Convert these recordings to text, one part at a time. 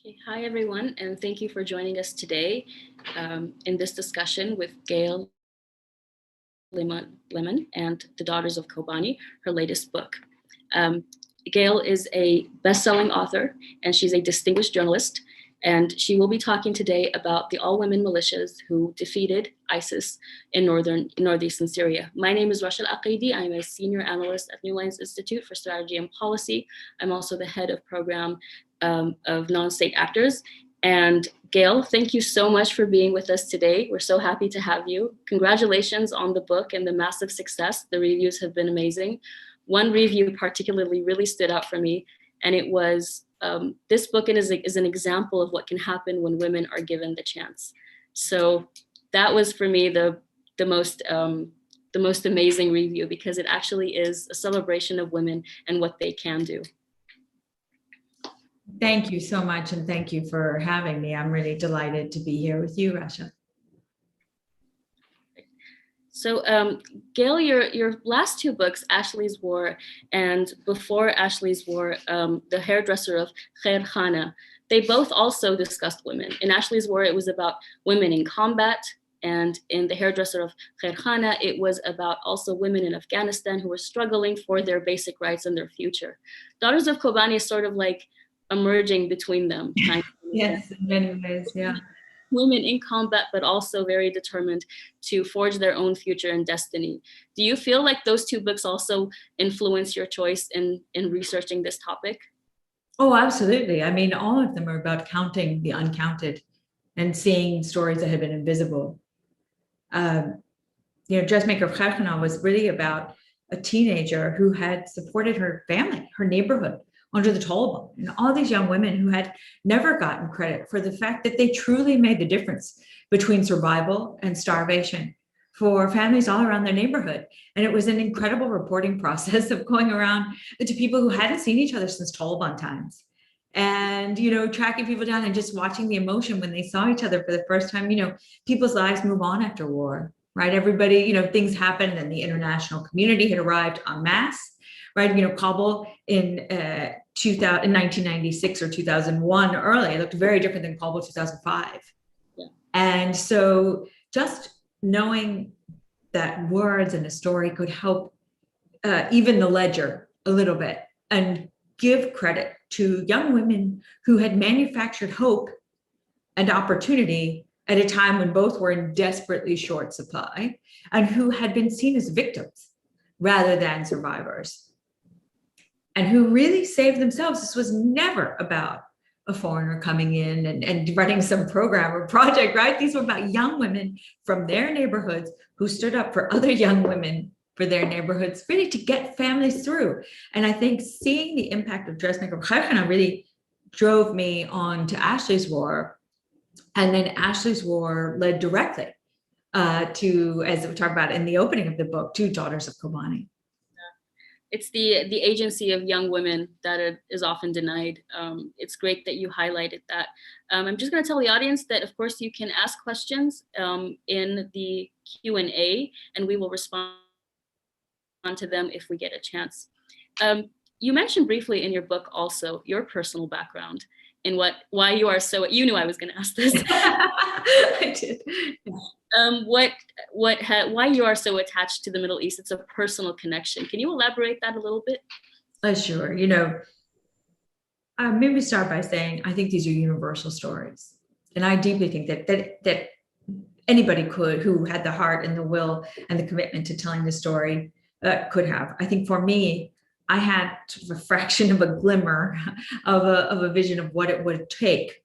Okay. Hi, everyone, and thank you for joining us today in this discussion with Gayle Lemmon and the Daughters of Kobani, her latest book. Gayle is a best-selling author, and she's a distinguished journalist, and she will be talking today about the all-women militias who defeated ISIS in northeastern Syria. My name is Rashad Aqaidi. I'm a senior analyst at New Lines Institute for Strategy and Policy. I'm also the head of program of non-state actors. And Gayle, thank you so much for being with us today. We're so happy to have you. Congratulations on the book and the massive success. The reviews have been amazing. One review particularly really stood out for me, and it was, this book is an example of what can happen when women are given the chance. So that was for me the most amazing review, because it actually is a celebration of women and what they can do. Thank you so much, and thank you for having me. I'm really delighted to be here with you, Rasha. So, Gayle, your last two books, Ashley's War and before Ashley's War, The Hairdresser of Hala, they both also discussed women. In Ashley's War, it was about women in combat, and in The Hairdresser of Hala, it was about also women in Afghanistan who were struggling for their basic rights and their future. Daughters of Kobani is sort of like emerging between them. Kind of. Yes, in many ways, yeah. Women in combat, but also very determined to forge their own future and destiny. Do you feel like those two books also influence your choice in researching this topic? Oh, absolutely. I mean, all of them are about counting the uncounted and seeing stories that have been invisible. Dressmaker of Kharkhana was really about a teenager who had supported her family, her neighborhood, under the Taliban, and all these young women who had never gotten credit for the fact that they truly made the difference between survival and starvation for families all around their neighborhood. And it was an incredible reporting process of going around to people who hadn't seen each other since Taliban times, and tracking people down and just watching the emotion when they saw each other for the first time. People's lives move on after war, right? Everybody, things happened, and the international community had arrived en masse. Right, Kabul in 1996 or 2001 early, it looked very different than Kabul 2005. Yeah. And so just knowing that words and a story could help even the ledger a little bit, and give credit to young women who had manufactured hope and opportunity at a time when both were in desperately short supply, and who had been seen as victims rather than survivors, and who really saved themselves. This was never about a foreigner coming in and running some program or project, right? These were about young women from their neighborhoods who stood up for other young women for their neighborhoods, really to get families through. And I think seeing the impact of Dressmaker of Kharkhana really drove me on to Ashley's War. And then Ashley's War led directly to, as we talk about in the opening of the book, to Daughters of Kobani. It's the agency of young women that is often denied. It's great that you highlighted that. I'm just going to tell the audience that, of course, you can ask questions in the Q&A, and we will respond to them if we get a chance. You mentioned briefly in your book also your personal background and why you are so. You knew I was going to ask this. I did. Why you are so attached to the Middle East? It's a personal connection. Can you elaborate that a little bit? Sure. Maybe start by saying I think these are universal stories, and I deeply think that anybody who had the heart and the will and the commitment to telling the story could have. I think for me, I had sort of a fraction of a glimmer of a vision of what it would take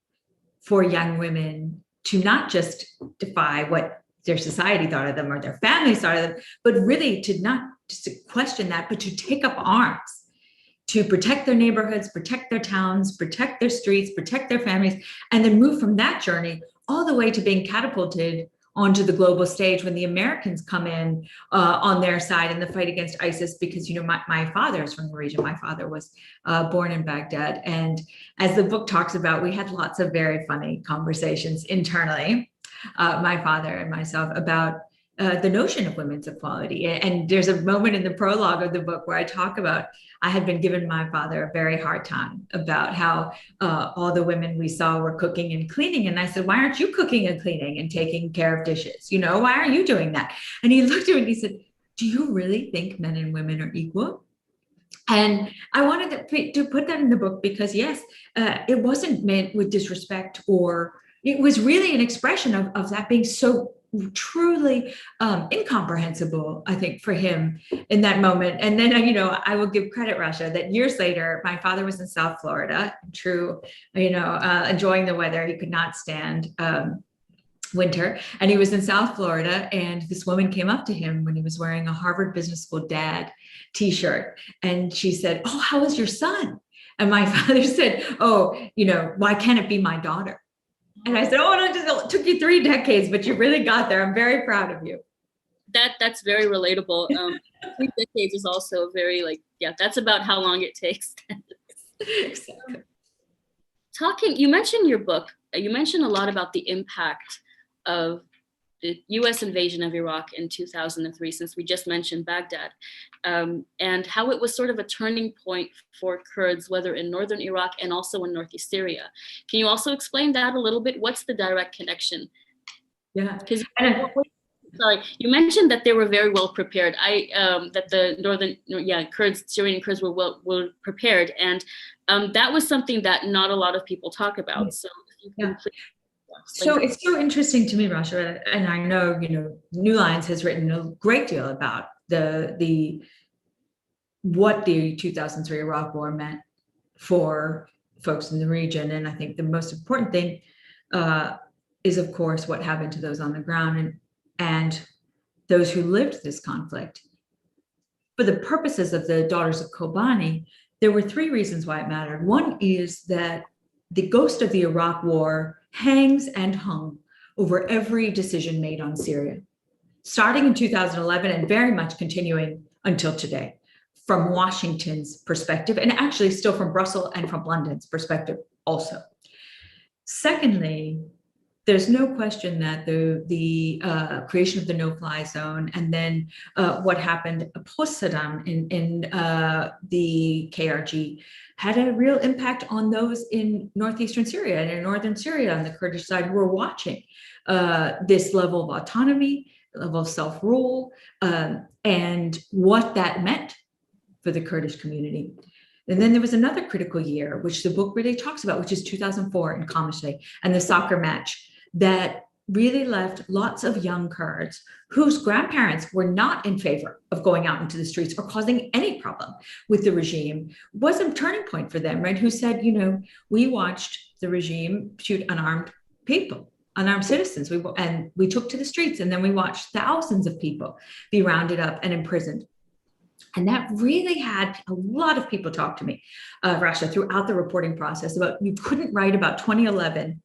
for young women to not just defy what their society thought of them or their families thought of them, but really to not just to question that, but to take up arms, to protect their neighborhoods, protect their towns, protect their streets, protect their families, and then move from that journey all the way to being catapulted onto the global stage when the Americans come in on their side in the fight against ISIS. Because my father is from the region. My father was born in Baghdad, and as the book talks about, we had lots of very funny conversations internally, my father and myself, about the notion of women's equality. And there's a moment in the prologue of the book where I talk about I had been giving my father a very hard time about how all the women we saw were cooking and cleaning. And I said, why aren't you cooking and cleaning and taking care of dishes? You know, why aren't you doing that? And he looked at me and he said, do you really think men and women are equal? And I wanted to put that in the book because, yes, it wasn't meant with disrespect, or it was really an expression of that being so truly incomprehensible, I think, for him in that moment. And then, I will give credit, Rasha, that years later, my father was in South Florida, enjoying the weather. He could not stand winter, and he was in South Florida, and this woman came up to him when he was wearing a Harvard Business School dad t-shirt, and she said, oh, how is your son? And my father said, oh, why can't it be my daughter? And I said, oh, no, it took you 3 decades, but you really got there. I'm very proud of you. That's very relatable. 3 decades is also very that's about how long it takes. Exactly. You mentioned your book, you mentioned a lot about the impact of the US invasion of Iraq in 2003, since we just mentioned Baghdad, and how it was sort of a turning point for Kurds, whether in northern Iraq and also in northeast Syria. Can you also explain that a little bit? What's the direct connection? Yeah. Because you mentioned that they were very well prepared. That the Syrian Kurds were well prepared, and that was something that not a lot of people talk about. So if you can please. So it's so interesting to me, Rasha, and I know, New Lines has written a great deal about what the 2003 Iraq War meant for folks in the region. And I think the most important thing is, of course, what happened to those on the ground and those who lived this conflict. For the purposes of the Daughters of Kobani, there were 3 reasons why it mattered. One is that the ghost of the Iraq War hangs and hung over every decision made on Syria, starting in 2011 and very much continuing until today, from Washington's perspective, and actually still from Brussels and from London's perspective also. Secondly, there's no question that the creation of the no-fly zone and then what happened post Saddam in the KRG had a real impact on those in northeastern Syria and in northern Syria on the Kurdish side who were watching this level of autonomy, level of self-rule, and what that meant for the Kurdish community. And then there was another critical year, which the book really talks about, which is 2004 in Qamishli and the soccer match that really left lots of young Kurds whose grandparents were not in favor of going out into the streets or causing any problem with the regime, was a turning point for them, right? Who said, we watched the regime shoot unarmed people, unarmed citizens. We took to the streets, and then we watched thousands of people be rounded up and imprisoned. And that really had a lot of people talk to me, Rasha, throughout the reporting process about you couldn't write about 2011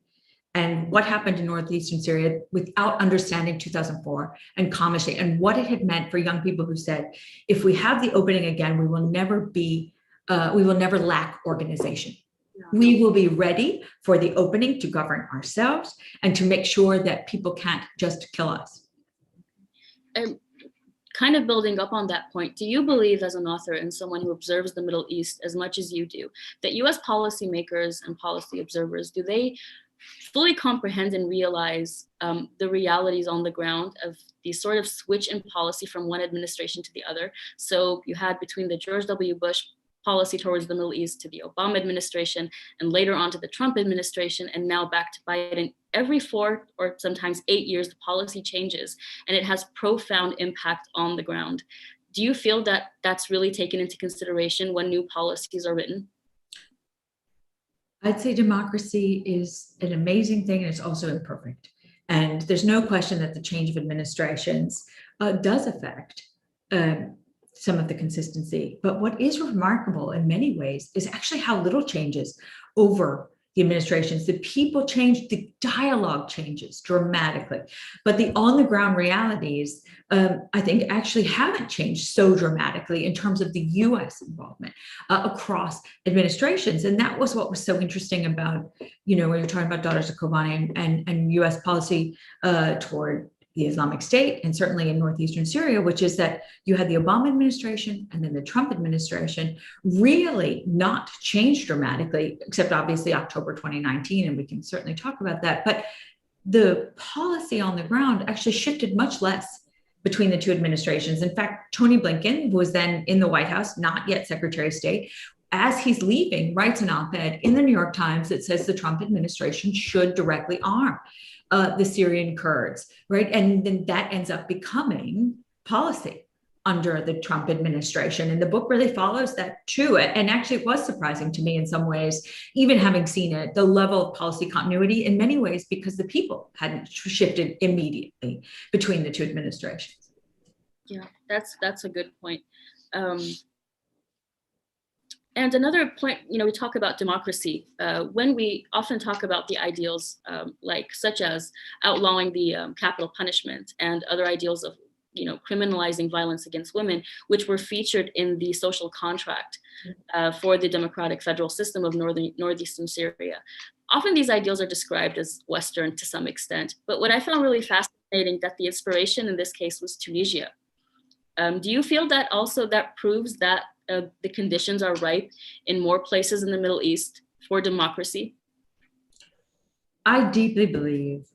and what happened in northeastern Syria without understanding 2004 and Qamishli and what it had meant for young people who said, if we have the opening again, we will never lack organization. Yeah. We will be ready for the opening to govern ourselves and to make sure that people can't just kill us. Kind of building up on that point, do you believe, as an author and someone who observes the Middle East as much as you do, that US policymakers and policy observers, do they fully comprehend and realize the realities on the ground of the sort of switch in policy from one administration to the other? So you had between the George W. Bush policy towards the Middle East to the Obama administration, and later on to the Trump administration, and now back to Biden. Every 4 or sometimes 8 years, the policy changes, and it has profound impact on the ground. Do you feel that that's really taken into consideration when new policies are written? I'd say democracy is an amazing thing, and it's also imperfect. And there's no question that the change of administrations does affect some of the consistency. But what is remarkable in many ways is actually how little changes over the administrations. The people change, the dialogue changes dramatically, but the on-the-ground realities, I think, actually haven't changed so dramatically in terms of the US involvement across administrations. And that was what was so interesting about, when you're talking about Daughters of Kobani and US policy toward the Islamic State and certainly in northeastern Syria, which is that you had the Obama administration and then the Trump administration really not changed dramatically, except obviously October 2019, and we can certainly talk about that. But the policy on the ground actually shifted much less between the two administrations. In fact, Tony Blinken, who was then in the White House, not yet Secretary of State, as he's leaving, writes an op-ed in the New York Times that says the Trump administration should directly arm the Syrian Kurds, right? And then that ends up becoming policy under the Trump administration. And the book really follows that too. And actually, it was surprising to me in some ways, even having seen it, the level of policy continuity in many ways, because the people hadn't shifted immediately between the two administrations. Yeah, that's a good point. And another point, we talk about democracy. When we often talk about the ideals, such as outlawing the capital punishment and other ideals of, criminalizing violence against women, which were featured in the social contract for the democratic federal system of northeastern Syria. Often these ideals are described as Western to some extent, but what I found really fascinating that the inspiration in this case was Tunisia. Do you feel that also that proves that the conditions are ripe in more places in the Middle East for democracy? I deeply believe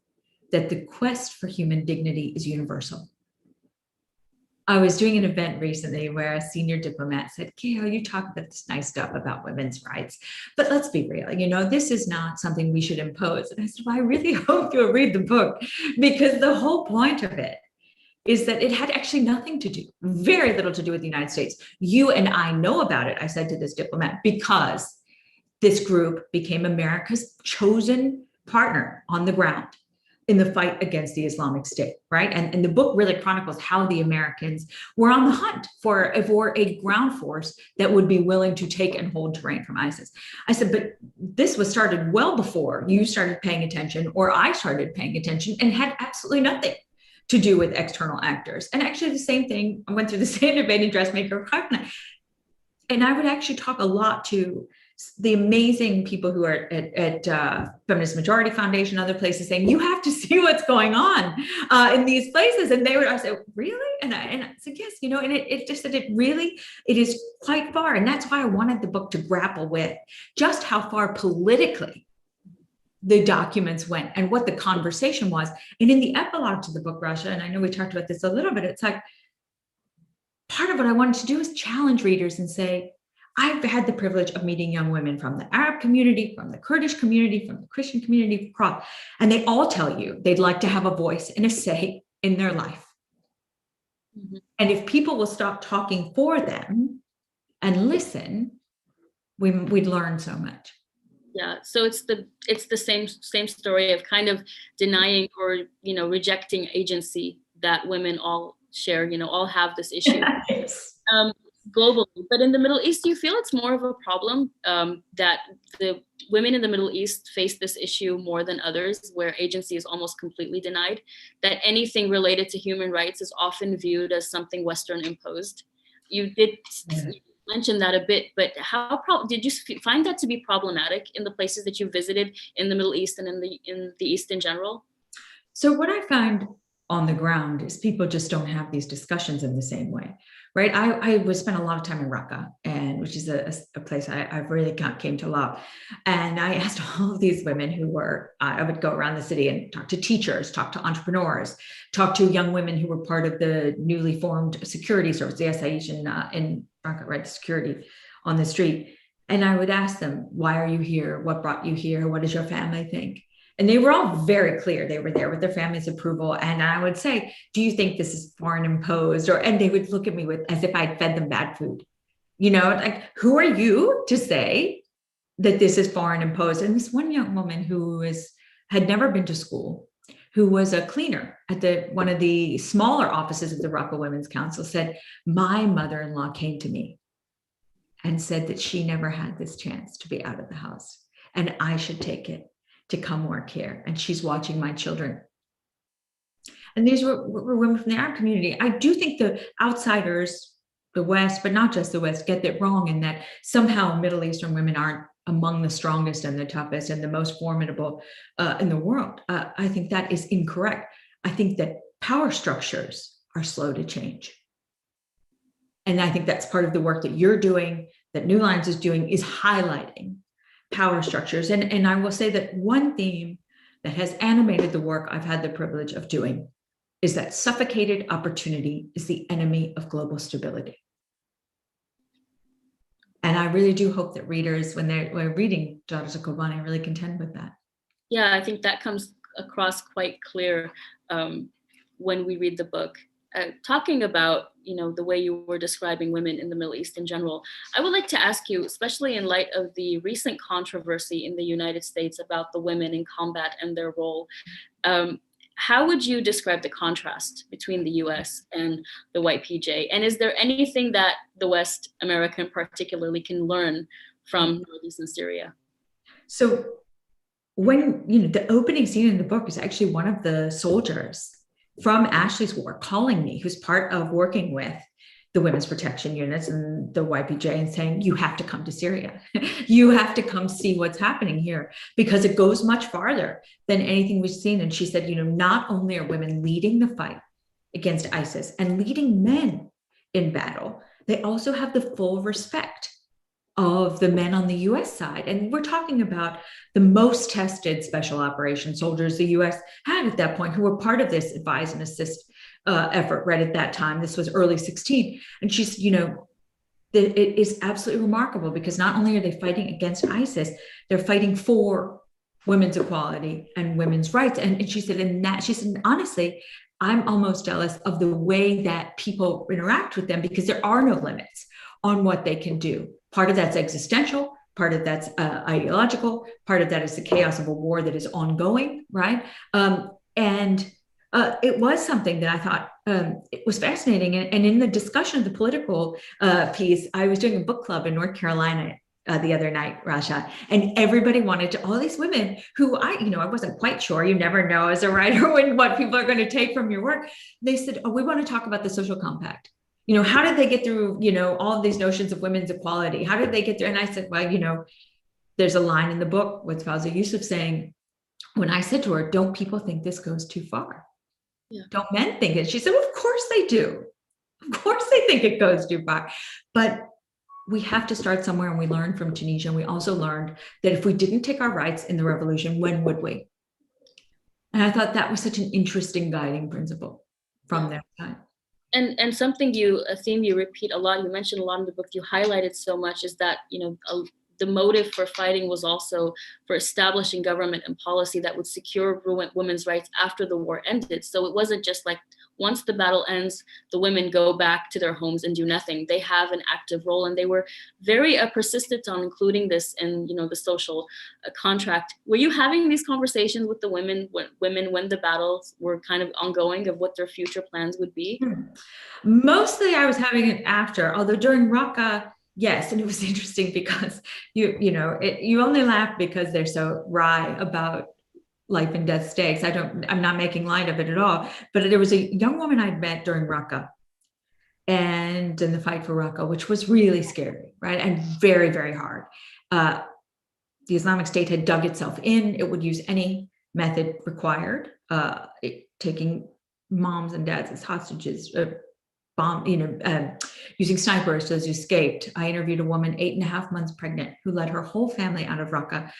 that the quest for human dignity is universal. I was doing an event recently where a senior diplomat said, Gayle, you talk about this nice stuff about women's rights, but let's be real, this is not something we should impose. And I said, well, I really hope you'll read the book, because the whole point of it is that it had actually nothing to do, very little to do with the United States. You and I know about it, I said to this diplomat, because this group became America's chosen partner on the ground in the fight against the Islamic State, right? And the book really chronicles how the Americans were on the hunt for a ground force that would be willing to take and hold terrain from ISIS. I said, but this was started well before you started paying attention or I started paying attention, and had absolutely nothing to do with external actors. And actually the same thing, I went through the same debate in Dressmaker, and I would actually talk a lot to the amazing people who are at Feminist Majority Foundation, other places, saying, you have to see what's going on in these places. And they would, I said, really? And I said, yes, and it just said, it is quite far. And that's why I wanted the book to grapple with just how far politically the documents went and what the conversation was. And in the epilogue to the book, Rasha, and I know we talked about this a little bit, it's like, part of what I wanted to do is challenge readers and say, I've had the privilege of meeting young women from the Arab community, from the Kurdish community, from the Christian community, and they all tell you they'd like to have a voice and a say in their life. Mm-hmm. And if people will stop talking for them and listen, we'd learn so much. Yeah, so it's the same story of kind of denying or rejecting agency that women all share. All have this issue. Yes. Globally, but in the Middle East, do you feel it's more of a problem that the women in the Middle East face this issue more than others, where agency is almost completely denied, that anything related to human rights is often viewed as something Western imposed? You did mention that a bit, but did you find that to be problematic in the places that you visited in the Middle East and in the East in general? So what I find on the ground is people just don't have these discussions in the same way, right? I would spend a lot of time in Raqqa, and which is a place I really came to love. And I asked all of these women who were, I would go around the city and talk to teachers, talk to entrepreneurs, talk to young women who were part of the newly formed security service, the SIH in Raqqa, right? Security on the street. And I would ask them, why are you here? What brought you here? What does your family think? And they were all very clear. They were there with their family's approval. And I would say, do you think this is foreign imposed? And they would look at me as if I'd fed them bad food. Like, who are you to say that this is foreign imposed? And this one young woman who had never been to school, who was a cleaner at one of the smaller offices of the Raqqa Women's Council, said, my mother-in-law came to me and said that she never had this chance to be out of the house and I should take it to come work here. And she's watching my children. And these were women from the Arab community. I do think the outsiders, the West, but not just the West, get that wrong, in that somehow Middle Eastern women aren't among the strongest and the toughest and the most formidable in the world. I think that is incorrect. I think that power structures are slow to change. And I think that's part of the work that you're doing, that New Lines is doing, is highlighting power structures. And I will say that one theme that has animated the work I've had the privilege of doing is that suffocated opportunity is the enemy of global stability. And I really do hope that readers, when they're reading Daughters of Kobani, really contend with that. Yeah, I think that comes across quite clear when we read the book. Talking about, the way you were describing women in the Middle East in general, I would like to ask you, especially in light of the recent controversy in the United States about the women in combat and their role, how would you describe the contrast between the US and the YPJ? And is there anything that the West, America in particularly, can learn from northeastern Syria? So when, the opening scene in the book is actually one of the soldiers from Ashley's War calling me, who's part of working with the women's protection units and the YPJ, and saying, you have to come to Syria. You have to come see what's happening here, because it goes much farther than anything we've seen. And she said, not only are women leading the fight against ISIS and leading men in battle, they also have the full respect of the men on the US side. And we're talking about the most tested special operations soldiers the US had at that point, who were part of this advise and assist effort right at that time. This was early 16. And she's, it is absolutely remarkable, because not only are they fighting against ISIS, they're fighting for women's equality and women's rights. And she said, honestly, I'm almost jealous of the way that people interact with them, because there are no limits on what they can do. Part of that's existential, part of that's ideological, part of that is the chaos of a war that is ongoing, right? It was something that I thought it was fascinating. And in the discussion of the political piece, I was doing a book club in North Carolina the other night, Rasha, and everybody wanted to, all these women who I wasn't quite sure, you never know as a writer what people are going to take from your work. They said, oh, we want to talk about the social compact. How did they get through, all of these notions of women's equality? How did they get through? And I said, well, there's a line in the book with Fawzia Yusuf saying, when I said to her, don't people think this goes too far? Yeah. Don't men think it? She said, well, of course they do. Of course they think it goes too far. But we have to start somewhere, and we learned from Tunisia. And we also learned that if we didn't take our rights in the revolution, when would we? And I thought that was such an interesting guiding principle from that time. And a theme you repeat a lot, you mentioned a lot in the book, you highlighted so much, is that, the motive for fighting was also for establishing government and policy that would secure women's rights after the war ended. So it wasn't just like, once the battle ends, the women go back to their homes and do nothing. They have an active role, and they were very persistent on including this in, the social contract. Were you having these conversations with the women when the battles were kind of ongoing, of what their future plans would be? Mostly I was having it after, although during Raqqa, yes. And it was interesting because you only laugh because they're so wry about life and death stakes. I'm not making light of it at all. But there was a young woman I'd met during Raqqa and in the fight for Raqqa, which was really scary, right? And very, very hard. The Islamic State had dug itself in. It would use any method required, taking moms and dads as hostages, using snipers as escaped. I interviewed a woman 8.5 months pregnant who led her whole family out of Raqqa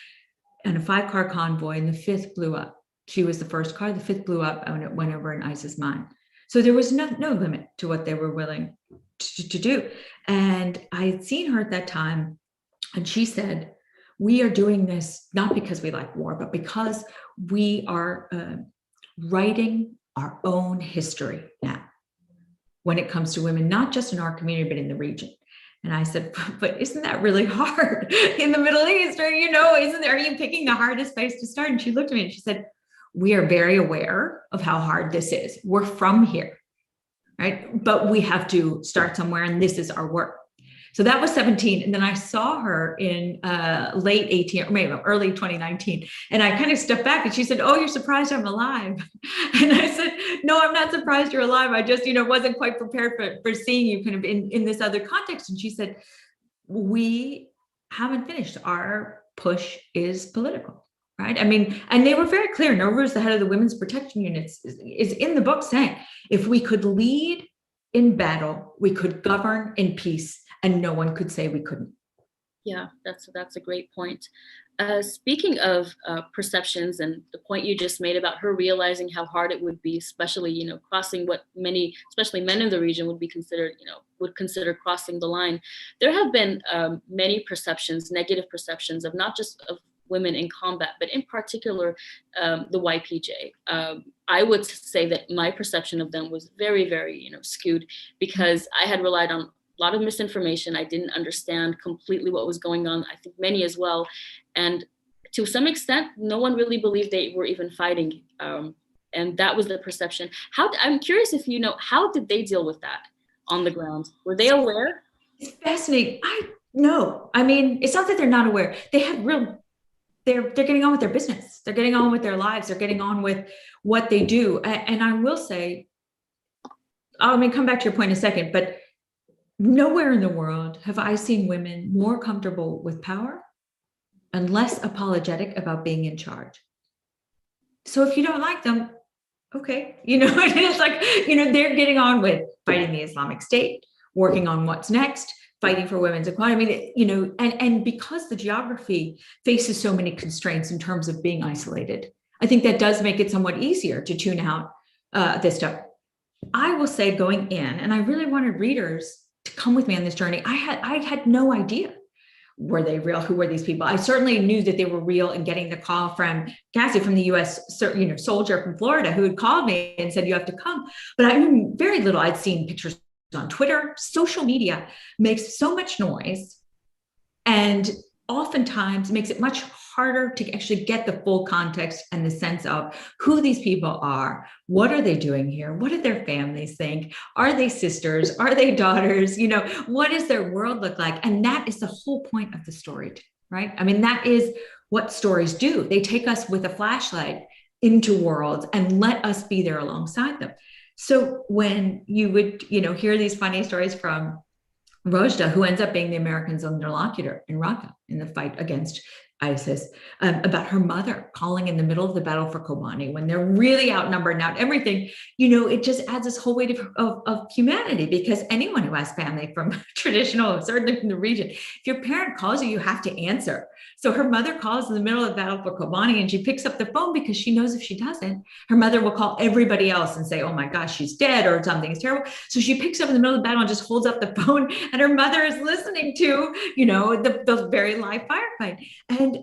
in a 5-car convoy, and the 5th blew up. She was the first car, the 5th blew up when it went over an ISIS mine. So there was no limit to what they were willing to do. And I had seen her at that time, and she said, we are doing this not because we like war, but because we are writing our own history now, when it comes to women, not just in our community, but in the region. And I said, but isn't that really hard in the Middle East? Or, are you picking the hardest place to start? And she looked at me and she said, we are very aware of how hard this is. We're from here, right? But we have to start somewhere, and this is our work. So that was 17. And then I saw her in late 18, or maybe early 2019. And I kind of stepped back, and she said, oh, you're surprised I'm alive. And I said, no, I'm not surprised you're alive. I just, wasn't quite prepared for seeing you kind of in this other context. And she said, we haven't finished. Our push is political. right? I mean, and they were very clear. Noru's the head of the women's protection units is in the book saying, if we could lead in battle, we could govern in peace, and no one could say we couldn't. Yeah, that's a great point. Speaking of perceptions and the point you just made about her realizing how hard it would be, especially, crossing what many, especially men in the region, would be considered, would consider crossing the line. There have been many perceptions, negative perceptions of not just of women in combat, but in particular, the YPJ. I would say that my perception of them was very, very, skewed, because I had relied on a lot of misinformation. I didn't understand completely what was going on. I think many as well. And to some extent, no one really believed they were even fighting. And that was the perception. I'm curious if how did they deal with that on the ground? Were they aware? It's fascinating. No. I mean, it's not that they're not aware. They have they're getting on with their business. They're getting on with their lives. They're getting on with what they do. And I will say, I mean, come back to your point in a second, but nowhere in the world have I seen women more comfortable with power and less apologetic about being in charge. So if you don't like them, okay, it's like, they're getting on with fighting the Islamic State, working on what's next, fighting for women's equality. I mean, and because the geography faces so many constraints in terms of being isolated, I think that does make it somewhat easier to tune out this stuff. I will say, going in, and I really wanted readers to come with me on this journey. I had no idea. Were they real? Who were these people? I certainly knew that they were real, and getting the call from Cassie, from the U.S. soldier from Florida, who had called me and said, you have to come. But I knew very little. I'd seen pictures on Twitter. Social media makes so much noise, and oftentimes makes it much harder to actually get the full context and the sense of who these people are. What are they doing here? What do their families think? Are they sisters? Are they daughters? What does their world look like? And that is the whole point of the story, right? I mean, that is what stories do. They take us with a flashlight into worlds and let us be there alongside them. So when you would, hear these funny stories from Rojda, who ends up being the Americans' interlocutor in Raqqa in the fight against ISIS, about her mother calling in the middle of the battle for Kobani when they're really outnumbered and out everything, it just adds this whole weight of humanity, because anyone who has family from traditional, certainly from the region, if your parent calls you, you have to answer. So her mother calls in the middle of the battle for Kobani, and she picks up the phone because she knows if she doesn't, her mother will call everybody else and say, oh my gosh, she's dead or something's terrible. So she picks up in the middle of the battle and just holds up the phone, and her mother is listening to, the very live firefight. And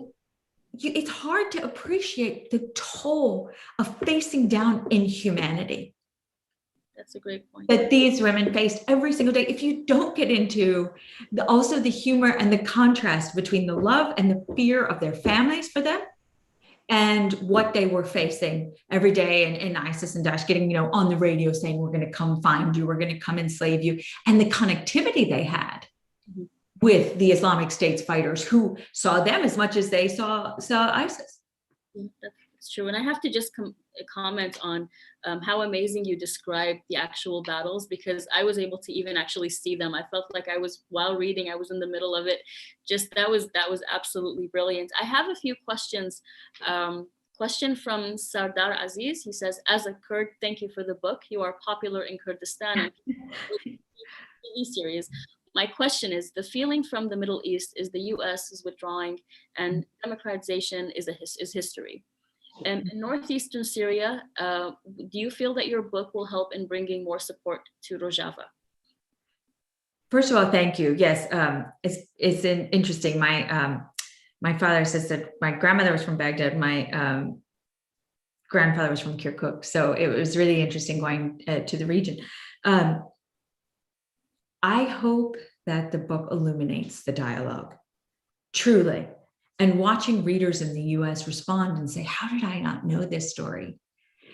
it's hard to appreciate the toll of facing down inhumanity. That's a great point. That these women faced every single day. If you don't get into also the humor and the contrast between the love and the fear of their families for them, and what they were facing every day, and ISIS and Daesh getting, on the radio saying, we're going to come find you, we're going to come enslave you, and the connectivity they had with the Islamic State's fighters, who saw them as much as they saw ISIS. That's true. And I have to just comment on how amazing you described the actual battles, because I was able to even actually see them. I felt like while reading, I was in the middle of it. Just that was absolutely brilliant. I have a few questions. Question from Sardar Aziz. He says, as a Kurd, thank you for the book. You are popular in Kurdistan and TV series. My question is, the feeling from the Middle East is the U.S. is withdrawing and democratization is history. And in northeastern Syria, do you feel that your book will help in bringing more support to Rojava? First of all, thank you. Yes, it's interesting. My father says that my grandmother was from Baghdad. My grandfather was from Kirkuk. So it was really interesting going to the region. I hope that the book illuminates the dialogue, truly. And watching readers in the US respond and say, how did I not know this story,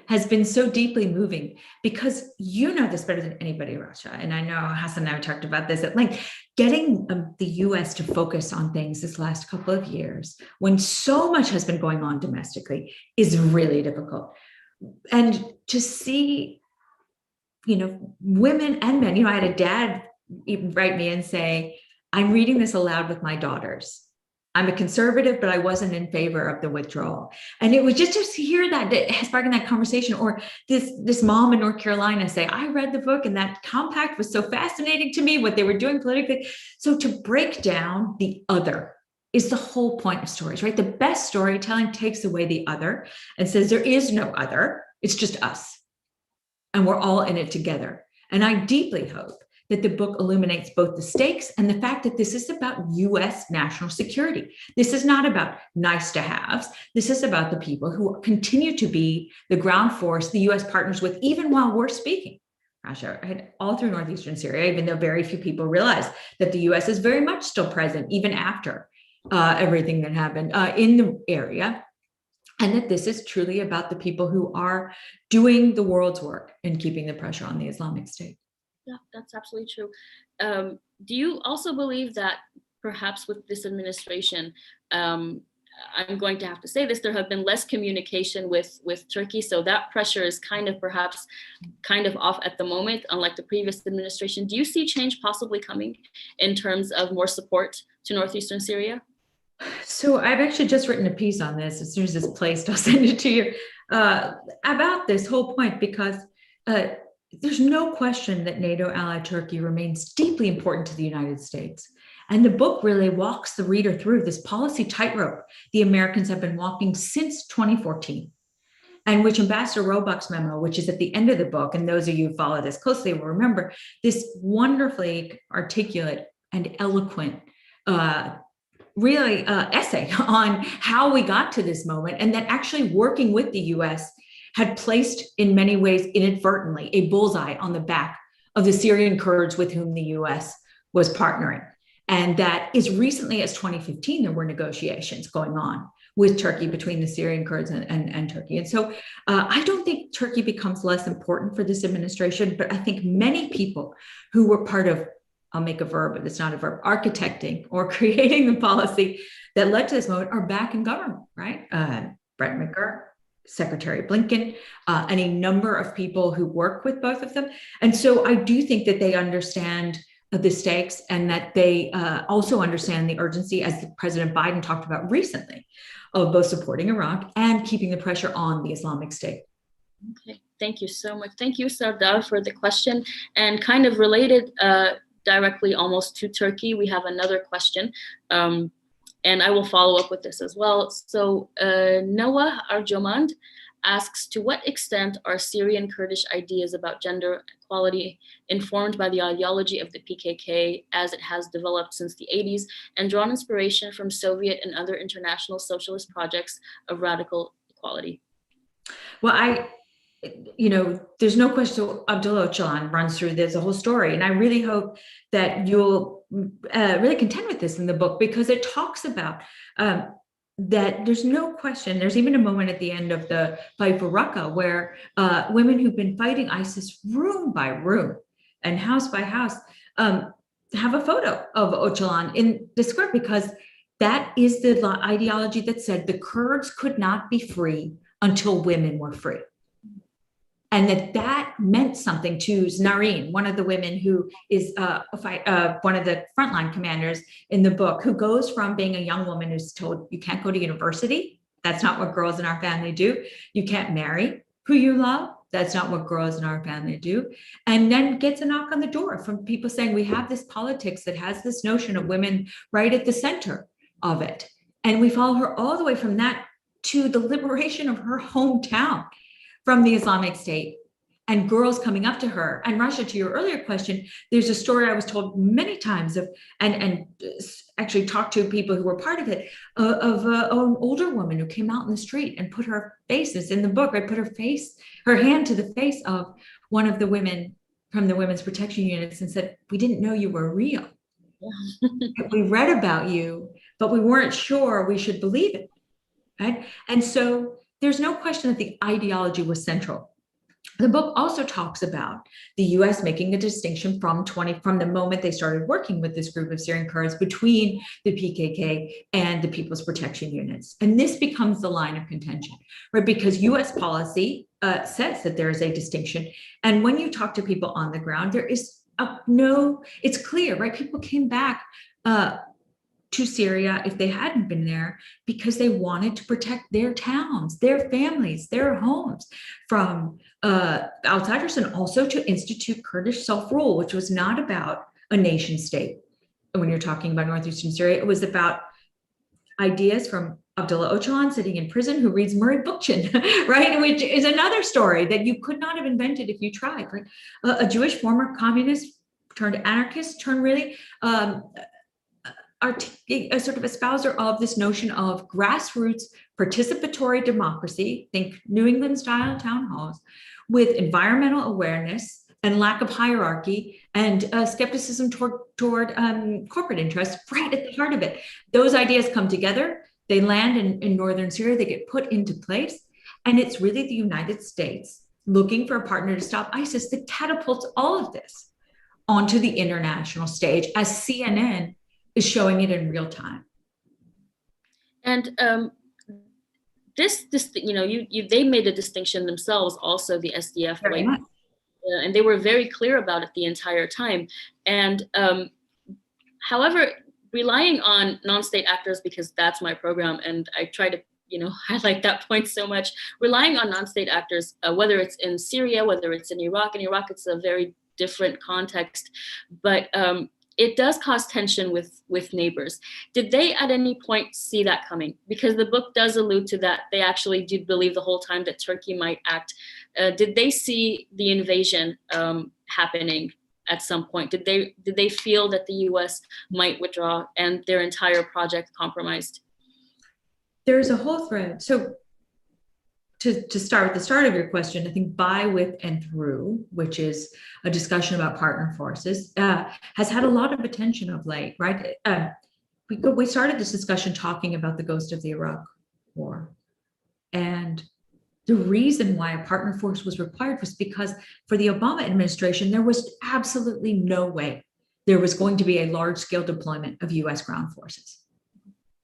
has been so deeply moving, because you know this better than anybody, Rasha. And I know Hassan and I talked about this at length. Getting the US to focus on things this last couple of years, when so much has been going on domestically, is really difficult. And to see, women and men, I had a dad even write me and say, I'm reading this aloud with my daughters. I'm a conservative, but I wasn't in favor of the withdrawal. And it was just to hear that sparking that conversation, or this mom in North Carolina say, I read the book and that compact was so fascinating to me, what they were doing politically. So to break down the other is the whole point of stories, right? The best storytelling takes away the other and says there is no other, it's just us. And we're all in it together. And I deeply hope that the book illuminates both the stakes and the fact that this is about US national security. This is not about nice to haves. This is about the people who continue to be the ground force the US partners with, even while we're speaking. Rasha, all through northeastern Syria, even though very few people realize that the US is very much still present, even after everything that happened in the area. And that this is truly about the people who are doing the world's work and keeping the pressure on the Islamic State. Yeah, that's absolutely true. Do you also believe that perhaps with this administration, I'm going to have to say this, there have been less communication with Turkey, so that pressure is perhaps off at the moment, unlike the previous administration. Do you see change possibly coming in terms of more support to northeastern Syria? So I've actually just written a piece on this. As soon as it's placed, I'll send it to you, about this whole point, because there's no question that NATO ally Turkey remains deeply important to the United States. And the book really walks the reader through this policy tightrope the Americans have been walking since 2014, and which Ambassador Roebuck's memo, which is at the end of the book, and those of you who follow this closely will remember this wonderfully articulate and eloquent essay on how we got to this moment, and that actually working with the US had placed, in many ways inadvertently, a bullseye on the back of the Syrian Kurds with whom the US was partnering. And that as recently as 2015, there were negotiations going on with Turkey, between the Syrian Kurds and Turkey. And so I don't think Turkey becomes less important for this administration, but I think many people who were part of, I'll make a verb, but it's not a verb, architecting or creating the policy that led to this moment are back in government, right? Brett McGurk, Secretary Blinken, any number of people who work with both of them. And so I do think that they understand the stakes, and that they also understand the urgency, as President Biden talked about recently, of both supporting Iraq and keeping the pressure on the Islamic State. Okay, thank you so much. Thank you, Sardar, for the question. And kind of related directly almost to Turkey, we have another question. And I will follow up with this as well. So Noah Arjomand asks, to what extent are Syrian Kurdish ideas about gender equality informed by the ideology of the PKK as it has developed since the 80s and drawn inspiration from Soviet and other international socialist projects of radical equality? Well, there's no question. So Abdullah Öcalan runs through this a whole story, and I really hope that you'll really contend with this in the book, because it talks about that there's no question. There's even a moment at the end of the fight for Raqqa where women who've been fighting ISIS room by room and house by house have a photo of Öcalan in the script, because that is the ideology that said the Kurds could not be free until women were free. And that meant something to Nareen, one of the women who is one of the frontline commanders in the book, who goes from being a young woman who's told you can't go to university. That's not what girls in our family do. You can't marry who you love. That's not what girls in our family do. And then gets a knock on the door from people saying, we have this politics that has this notion of women right at the center of it. And we follow her all the way from that to the liberation of her hometown from the Islamic State, and girls coming up to her. And Rasha, to your earlier question, there's a story I was told many times of, and actually talked to people who were part of it, of an older woman who came out in the street and put her face, it's in the book, right, put her hand to the face of one of the women from the women's protection units and said, we didn't know you were real. We read about you, but we weren't sure we should believe it, right? And so there's no question that the ideology was central. The book also talks about the US making a distinction from the moment they started working with this group of Syrian Kurds between the PKK and the People's Protection Units. And this becomes the line of contention, right? Because US policy says that there is a distinction. And when you talk to people on the ground, there is it's clear, right? People came back to Syria if they hadn't been there, because they wanted to protect their towns, their families, their homes from outsiders, and also to institute Kurdish self-rule, which was not about a nation state. And when you're talking about northeastern Syria, it was about ideas from Abdullah Öcalan sitting in prison, who reads Murray Bookchin, right? Which is another story that you could not have invented if you tried, right? A Jewish former communist turned anarchist, turned really a sort of espouser of this notion of grassroots participatory democracy, think New England style town halls, with environmental awareness and lack of hierarchy and skepticism toward corporate interests right at the heart of it. Those ideas come together, they land in northern Syria, they get put into place, and it's really the United States looking for a partner to stop ISIS that catapults all of this onto the international stage, as CNN is showing it in real time. And this they made a distinction themselves, also the SDF, Very much. And they were very clear about it the entire time. And however, relying on non-state actors, because that's my program, and I try to highlight that point so much, relying on non-state actors, whether it's in Syria, whether it's in Iraq. In Iraq, it's a very different context, but it does cause tension with neighbors. Did they at any point see that coming? Because the book does allude to that. They actually did believe the whole time that Turkey might act. Did they see the invasion happening at some point? Did they feel that the US might withdraw and their entire project compromised? There's a whole thread. So to start with the start of your question, I think By, With, and Through, which is a discussion about partner forces, has had a lot of attention of late, right? We started this discussion talking about the ghost of the Iraq War. And the reason why a partner force was required was because for the Obama administration, there was absolutely no way there was going to be a large-scale deployment of US ground forces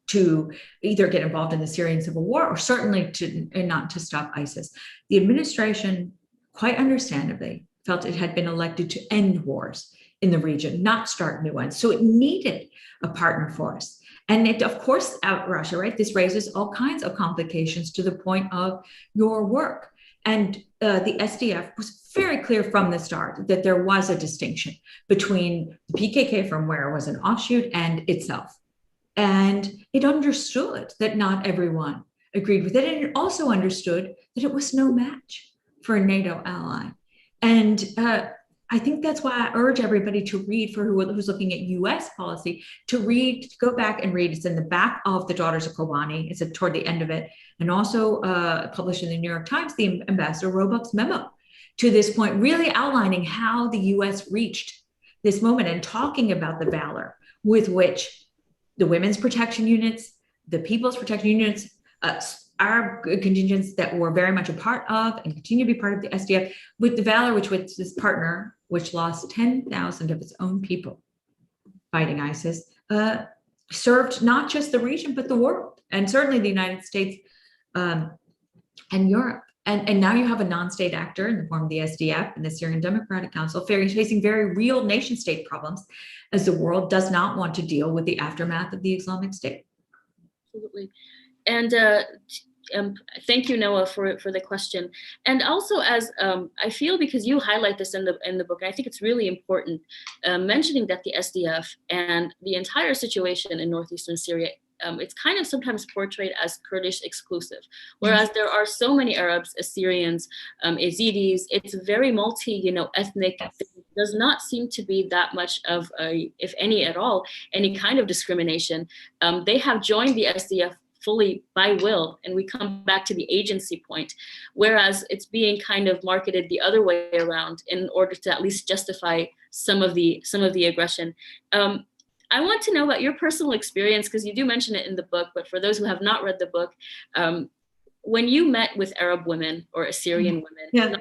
to either get involved in the Syrian civil war or certainly not to stop ISIS. The administration, quite understandably, felt it had been elected to end wars in the region, not start new ones. So it needed a partner force. And it, of course, Russia, right? This raises all kinds of complications to the point of your work. And the SDF was very clear from the start that there was a distinction between the PKK, from where it was an offshoot, and itself. And it understood that not everyone agreed with it. And it also understood that it was no match for a NATO ally. And I think that's why I urge everybody to read, for who's looking at US policy, to go back and read. It's in the back of the Daughters of Kobani. It's toward the end of it. And also published in the New York Times, the Ambassador Roebuck's memo to this point, really outlining how the US reached this moment and talking about the valor with which the women's protection units, the people's protection units, are contingents that we're very much a part of and continue to be part of the SDF, with the valor which this partner, which lost 10,000 of its own people fighting ISIS, served not just the region, but the world, and certainly the United States and Europe. And now you have a non-state actor in the form of the SDF and the Syrian Democratic Council facing very real nation state problems, as the world does not want to deal with the aftermath of the Islamic State. Absolutely. And thank you, Noah, for the question. And also, as I feel, because you highlight this in the book, I think it's really important mentioning that the SDF and the entire situation in northeastern Syria, it's kind of sometimes portrayed as Kurdish exclusive, whereas there are so many Arabs, Assyrians, Yazidis. It's very ethnic. There does not seem to be that much of if any at all, any kind of discrimination. They have joined the SDF fully by will, and we come back to the agency point, whereas it's being kind of marketed the other way around in order to at least justify some of the aggression. I want to know about your personal experience, because you do mention it in the book, but for those who have not read the book, when you met with Arab women or Assyrian women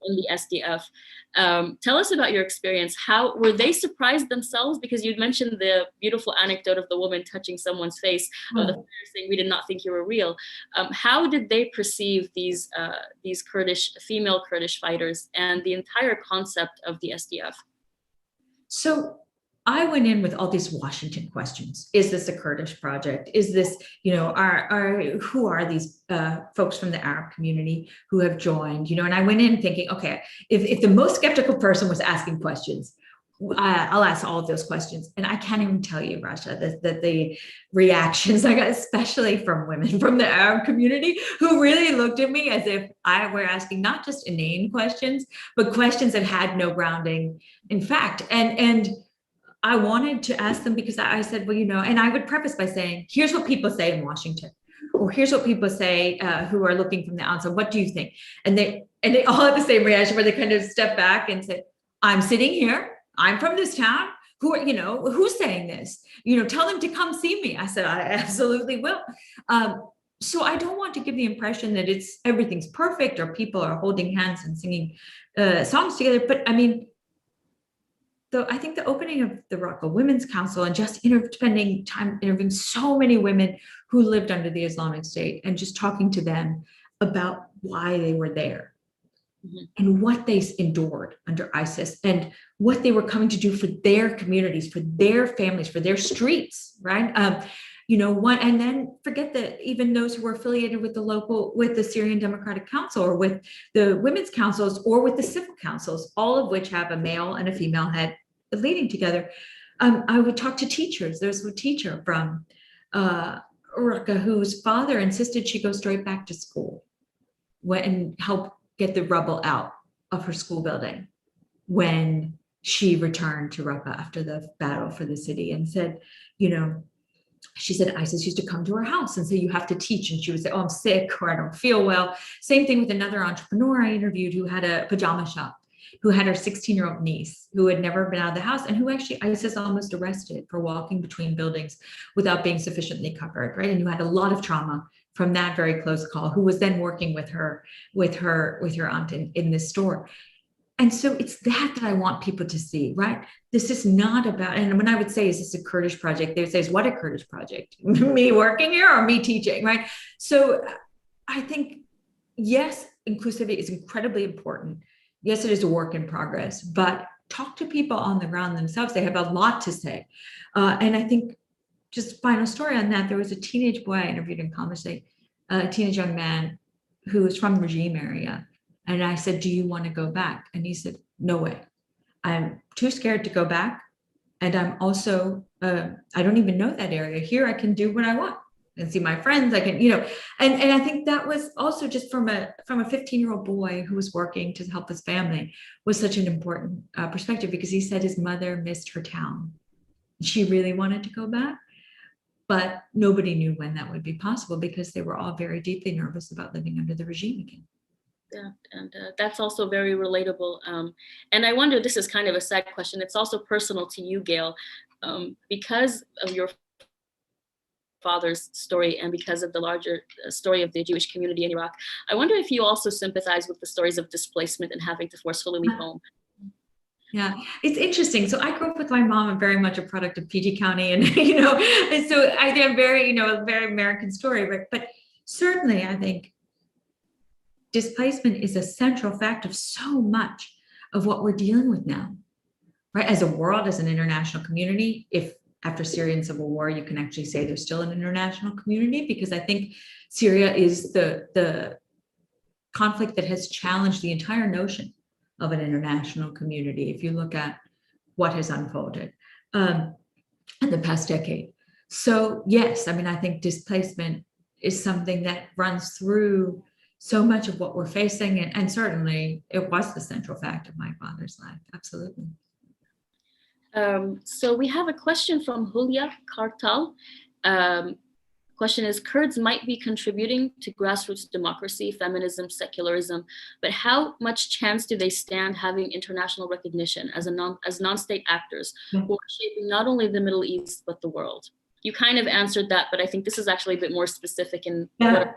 in the SDF, tell us about your experience. How were they surprised themselves? Because you'd mentioned the beautiful anecdote of the woman touching someone's face, of the fighter saying, "We did not think you were real." How did they perceive these female Kurdish fighters and the entire concept of the SDF? So I went in with all these Washington questions. Is this a Kurdish project? Is this, who are these folks from the Arab community who have joined? And I went in thinking, okay, if the most skeptical person was asking questions, I'll ask all of those questions. And I can't even tell you, Rasha, that the reactions I got, especially from women from the Arab community, who really looked at me as if I were asking not just inane questions, but questions that had no grounding in fact. And I wanted to ask them because I said, well, and I would preface by saying, here's what people say in Washington, or here's what people say who are looking from the outside. What do you think? And they all have the same reaction where they kind of step back and say, I'm sitting here. I'm from this town. Who's saying this? Tell them to come see me. I said, I absolutely will. So I don't want to give the impression that everything's perfect or people are holding hands and singing songs together. But I mean, I think the opening of the Raqqa Women's Council and just spending time interviewing so many women who lived under the Islamic State and just talking to them about why they were there. Mm-hmm. And what they endured under ISIS and what they were coming to do for their communities, for their families, for their streets, right? And then forget that even those who were affiliated with the Syrian Democratic Council or with the women's councils or with the civil councils, all of which have a male and a female head leading together. I would talk to teachers. There's a teacher from Raqqa whose father insisted she go straight back to school and help get the rubble out of her school building when she returned to Raqqa after the battle for the city, and said, she said ISIS used to come to her house and say, you have to teach. And she would say, oh, I'm sick, or I don't feel well. Same thing with another entrepreneur I interviewed who had a pajama shop, who had her 16-year-old niece who had never been out of the house and who actually ISIS almost arrested for walking between buildings without being sufficiently covered, right? And who had a lot of trauma from that very close call, who was then working with her aunt in this store. And so it's that I want people to see, right? This is not about, and when I would say, is this a Kurdish project? They would say, is what a Kurdish project? Me working here or me teaching, right? So I think, yes, inclusivity is incredibly important. Yes, it is a work in progress, but talk to people on the ground themselves. They have a lot to say. And I think, just final story on that, there was a teenage boy I interviewed in College State, a teenage young man who was from the regime area. And I said, do you want to go back? And he said, no way. I'm too scared to go back. And I'm also, I don't even know that area. Here I can do what I want and see my friends. I can, and I think that was also just from a 15-year-old boy who was working to help his family was such an important perspective, because he said his mother missed her town. She really wanted to go back, but nobody knew when that would be possible because they were all very deeply nervous about living under the regime again. Yeah, and that's also very relatable. And I wonder, this is kind of a side question. It's also personal to you, Gayle, because of your father's story and because of the larger story of the Jewish community in Iraq. I wonder if you also sympathize with the stories of displacement and having to forcefully leave home. Yeah, it's interesting. So I grew up with my mom. I'm very much a product of PG County, and and so I think I'm very, a very American story, right? But certainly, I think displacement is a central fact of so much of what we're dealing with now, right? As a world, as an international community, if after Syrian civil war, you can actually say there's still an international community, because I think Syria is the conflict that has challenged the entire notion of an international community, if you look at what has unfolded in the past decade. So yes, I mean, I think displacement is something that runs through so much of what we're facing, and certainly it was the central fact of my father's life, absolutely. So we have a question from Julia Kartal. Question is, Kurds might be contributing to grassroots democracy, feminism, secularism, but how much chance do they stand having international recognition as non-state actors who are shaping not only the Middle East, but the world? You kind of answered that, but I think this is actually a bit more specific in Well,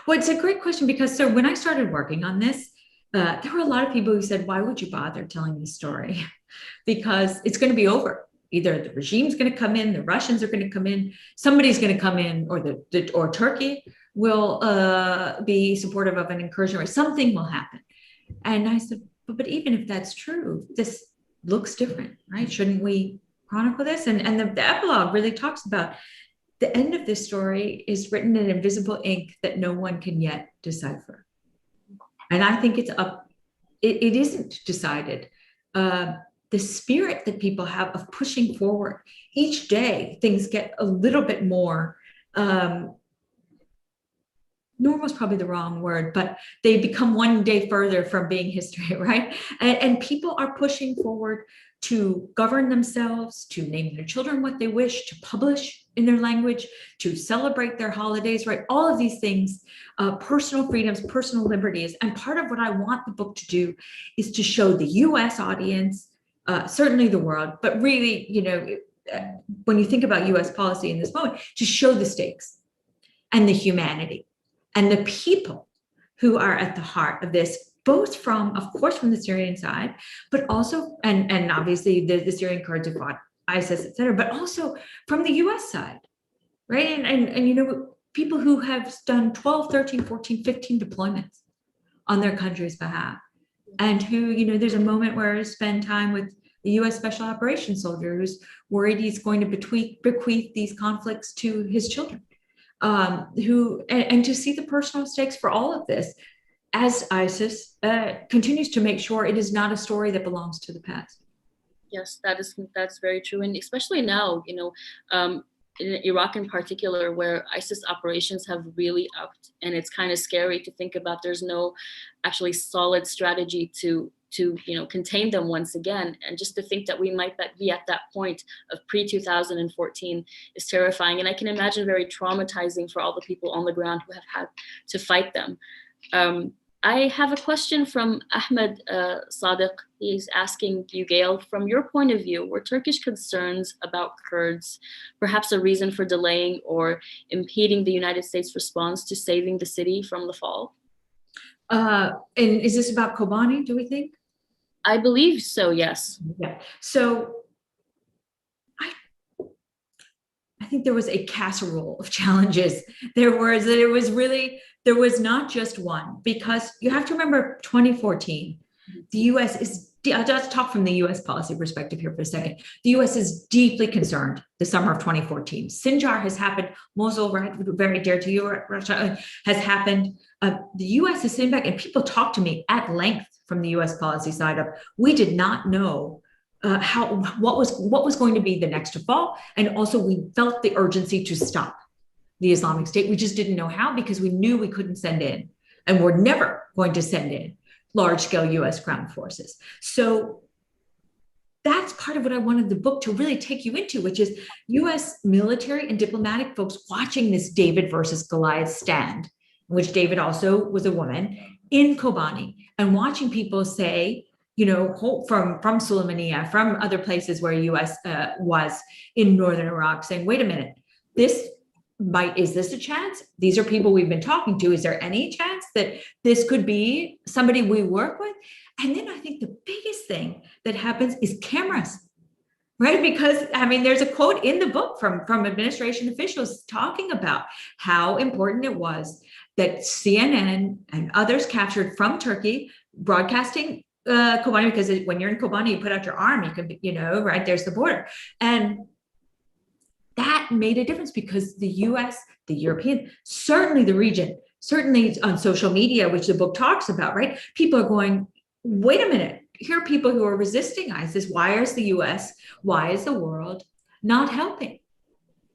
it's a great question, because so when I started working on this, there were a lot of people who said, why would you bother telling this story? Because it's going to be over. Either the regime's going to come in, the Russians are going to come in, somebody's going to come in, or Turkey will be supportive of an incursion, or something will happen. And I said, but even if that's true, this looks different, right? Shouldn't we chronicle this. And the epilogue really talks about the end of this story is written in invisible ink that no one can yet decipher. And I think it's up, it isn't decided. The spirit that people have of pushing forward each day, things get a little bit more, normal is probably the wrong word, but they become one day further from being history, right? And people are pushing forward to govern themselves, to name their children what they wish, to publish in their language, to celebrate their holidays, right? All of these things, personal freedoms, personal liberties. And part of what I want the book to do is to show the US audience, certainly the world, but really, when you think about US policy in this moment, to show the stakes and the humanity and the people who are at the heart of this, both from, of course, from the Syrian side, but also, and obviously the Syrian Kurds who fought ISIS, et cetera, but also from the US side, right? And people who have done 12, 13, 14, 15 deployments on their country's behalf, and who, there's a moment where I spend time with the US Special Operations soldier who's worried he's going to bequeath these conflicts to his children. And to see the personal stakes for all of this as ISIS continues to make sure it is not a story that belongs to the past. Yes, that's very true, and especially now, in Iraq in particular, where ISIS operations have really upped, and it's kind of scary to think about. There's no actually solid strategy to contain them once again, and just to think that we might be at that point of pre-2014 is terrifying, and I can imagine very traumatizing for all the people on the ground who have had to fight them. I have a question from Ahmed Sadiq. He's asking you, Gayle, from your point of view, were Turkish concerns about Kurds perhaps a reason for delaying or impeding the United States response to saving the city from the fall? And is this about Kobani, do we think? I believe so, yes. Yeah. So I think there was a casserole of challenges. There was not just one, because you have to remember 2014, the US is, I'll just talk from the US policy perspective here for a second. The US is deeply concerned the summer of 2014. Sinjar has happened, Mosul, right, very dear to you, Russia, has happened. The US is sitting back, and people talk to me at length from the US policy side of, we did not know what was going to be the next to fall. And also we felt the urgency to stop the Islamic State. We just didn't know how, because we knew we couldn't send in, and we're never going to send in large-scale US ground forces. So that's part of what I wanted the book to really take you into, which is US military and diplomatic folks watching this David versus Goliath stand, in which David also was a woman, in Kobani, and watching people say, from Sulaymaniyah, from other places where US was in northern Iraq, saying, wait a minute, is this a chance? These are people we've been talking to. Is there any chance that this could be somebody we work with? And then I think the biggest thing that happens is cameras, right? Because, there's a quote in the book from administration officials talking about how important it was that CNN and others captured from Turkey, broadcasting Kobani, because when you're in Kobani, you put out your arm, you can, right, there's the border. And that made a difference, because the US, the European, certainly the region, certainly on social media, which the book talks about, right? People are going, wait a minute, here are people who are resisting ISIS. Why is the US, why is the world not helping?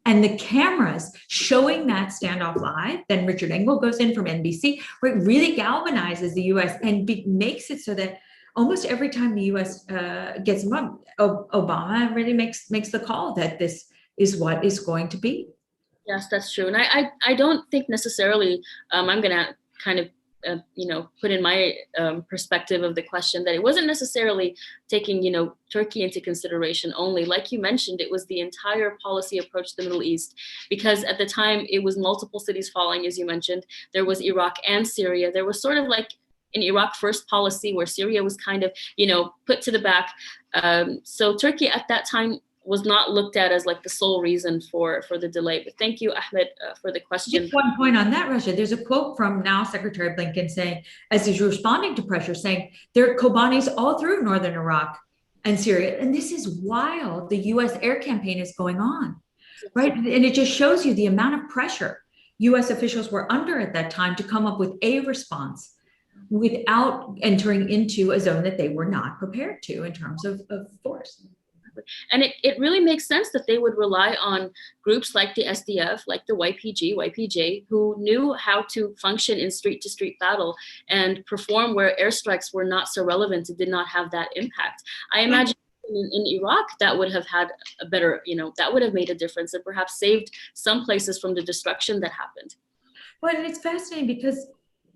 And the cameras showing that standoff live, then Richard Engel goes in from NBC, right, really galvanizes the US and makes it so that almost every time the US gets involved, Obama really makes the call that this is what is going to be. Yes, that's true. And I don't think necessarily, I'm going to kind of, put in my perspective of the question, that it wasn't necessarily taking, Turkey into consideration only. Like you mentioned, it was the entire policy approach to the Middle East, because at the time it was multiple cities falling, as you mentioned. There was Iraq and Syria. There was sort of like an Iraq first policy where Syria was kind of, put to the back. So Turkey at that time was not looked at as like the sole reason for the delay. But thank you, Ahmed, for the question. Just one point on that, Russia. There's a quote from now Secretary Blinken saying, as he's responding to pressure, saying there are Kobanis all through northern Iraq, and Syria. And this is while the US air campaign is going on, right? And it just shows you the amount of pressure US officials were under at that time to come up with a response without entering into a zone that they were not prepared to in terms of force. And it really makes sense that they would rely on groups like the SDF, like the YPG, YPJ, who knew how to function in street-to-street battle and perform where airstrikes were not so relevant and did not have that impact. I imagine in Iraq, that would have had a better, that would have made a difference and perhaps saved some places from the destruction that happened. Well, and it's fascinating because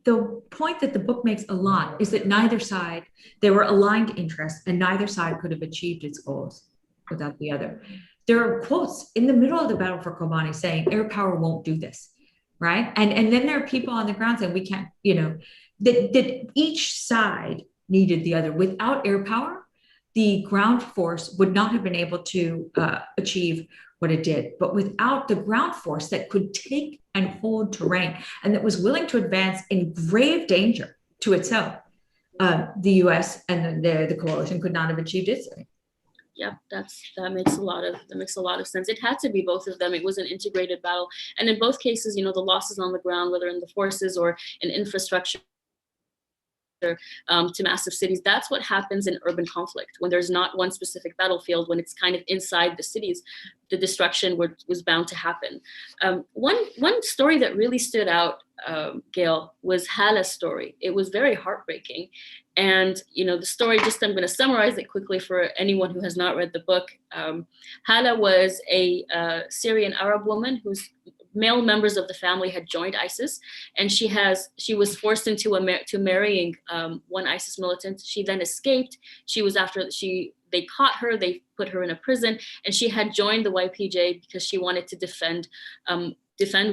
the point that the book makes a lot is that neither side, there were aligned interests and neither side could have achieved its goals without the other. There are quotes in the middle of the battle for Kobani saying air power won't do this, right? And then there are people on the ground saying we can't, that each side needed the other. Without air power, the ground force would not have been able to achieve what it did. But without the ground force that could take and hold terrain and that was willing to advance in grave danger to itself, the US and the coalition could not have achieved its aim. Yeah, that makes a lot of sense. It had to be both of them. It was an integrated battle, and in both cases, the losses on the ground, whether in the forces or in infrastructure, to massive cities. That's what happens in urban conflict when there's not one specific battlefield. When it's kind of inside the cities, the destruction was bound to happen. One story that really stood out, Gayle, was Hala's story. It was very heartbreaking. And, the story, I'm going to summarize it quickly for anyone who has not read the book. Hala was a Syrian Arab woman whose male members of the family had joined ISIS, and she was forced into marrying one ISIS militant. She then escaped. They caught her, they put her in a prison, and she had joined the YPJ because she wanted to defend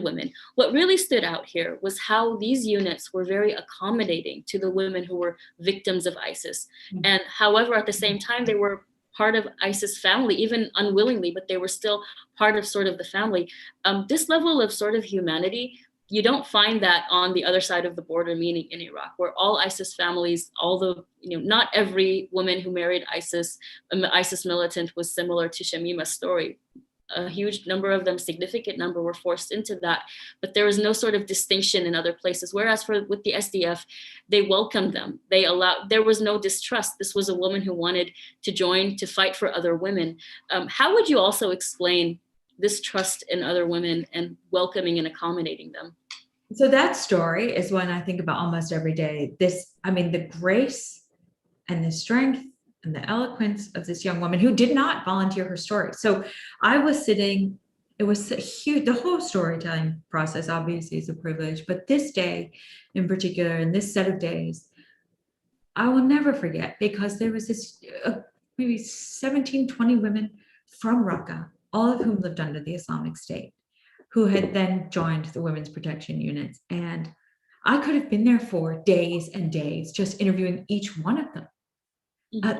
women. What really stood out here was how these units were very accommodating to the women who were victims of ISIS. And however, at the same time, they were part of ISIS family, even unwillingly, but they were still part of sort of the family. This level of sort of humanity, you don't find that on the other side of the border, meaning in Iraq, where all ISIS families, not every woman who married ISIS militant was similar to Shamima's story. A huge number of them, significant number, were forced into that, but there was no sort of distinction in other places. Whereas with the SDF, they welcomed them. There was no distrust. This was a woman who wanted to join to fight for other women. How would you also explain this trust in other women and welcoming and accommodating them? So that story is one I think about almost every day. The grace and the strength and the eloquence of this young woman who did not volunteer her story. So I was sitting, it was huge, the whole storytelling process obviously is a privilege, but this day in particular, and this set of days, I will never forget because there was this maybe 17, 20 women from Raqqa, all of whom lived under the Islamic State, who had then joined the women's protection units. And I could have been there for days and days, just interviewing each one of them.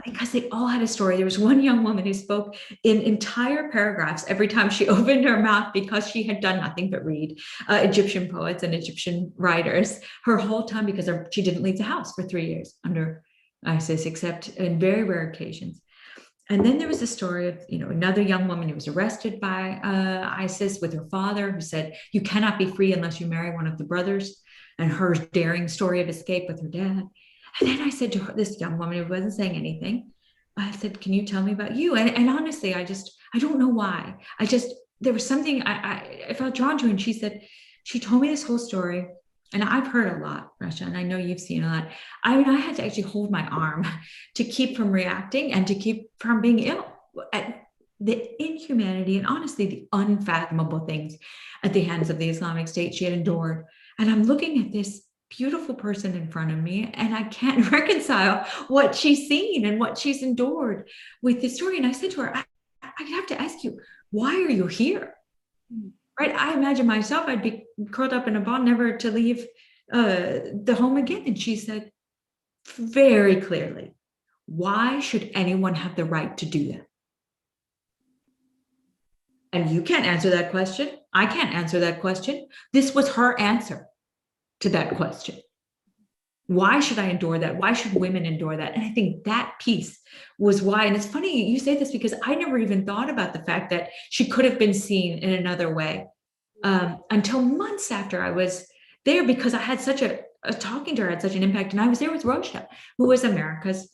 Because they all had a story. There was one young woman who spoke in entire paragraphs every time she opened her mouth because she had done nothing but read Egyptian poets and Egyptian writers her whole time because she didn't leave the house for 3 years under ISIS, except in very rare occasions. And then there was a story of, another young woman who was arrested by ISIS with her father who said, you cannot be free unless you marry one of the brothers, and her daring story of escape with her dad. And then I said to her, this young woman who wasn't saying anything, I said, can you tell me about you? And honestly, I don't know why. There was something I felt drawn to. And she told me this whole story. And I've heard a lot, Rasha, and I know you've seen a lot. I had to actually hold my arm to keep from reacting and to keep from being ill at the inhumanity and honestly, the unfathomable things at the hands of the Islamic State she had endured. And I'm looking at this beautiful person in front of me, and I can't reconcile what she's seen and what she's endured with this story. And I said to her, I have to ask you, why are you here? Right? I imagine myself, I'd be curled up in a ball, never to leave the home again. And she said very clearly, why should anyone have the right to do that? And you can't answer that question. I can't answer that question. This was her answer to that question. Why should I endure that? Why should women endure that? And I think that piece was why. And it's funny you say this, because I never even thought about the fact that she could have been seen in another way until months after I was there, because I had such a talking to her had such an impact. And I was there with Rosha, who was America's,